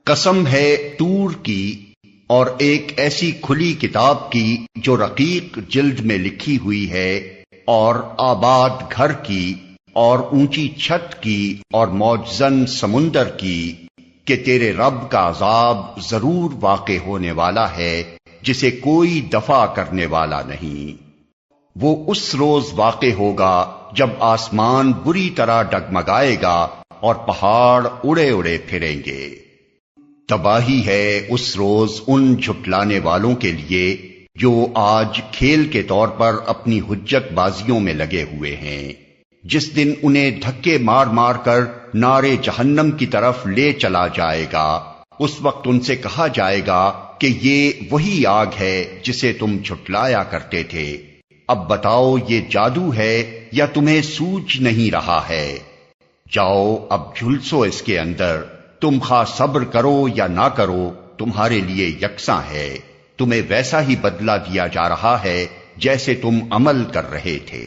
قسم ہے طور کی اور ایک ایسی کھلی کتاب کی جو رقیق جلد میں لکھی ہوئی ہے، اور آباد گھر کی اور اونچی چھت کی اور موجزن سمندر کی، کہ تیرے رب کا عذاب ضرور واقع ہونے والا ہے جسے کوئی دفع کرنے والا نہیں۔ وہ اس روز واقع ہوگا جب آسمان بری طرح ڈگمگائے گا اور پہاڑ اڑے اڑے پھریں گے۔ تباہی ہے اس روز ان جھٹلانے والوں کے لیے جو آج کھیل کے طور پر اپنی حجت بازیوں میں لگے ہوئے ہیں، جس دن انہیں دھکے مار مار کر نارے جہنم کی طرف لے چلا جائے گا۔ اس وقت ان سے کہا جائے گا کہ یہ وہی آگ ہے جسے تم جھٹلایا کرتے تھے، اب بتاؤ یہ جادو ہے یا تمہیں سوجھ نہیں رہا ہے؟ جاؤ اب جھلسو اس کے اندر، تم خواہ صبر کرو یا نہ کرو تمہارے لیے یکساں ہے، تمہیں ویسا ہی بدلہ دیا جا رہا ہے جیسے تم عمل کر رہے تھے۔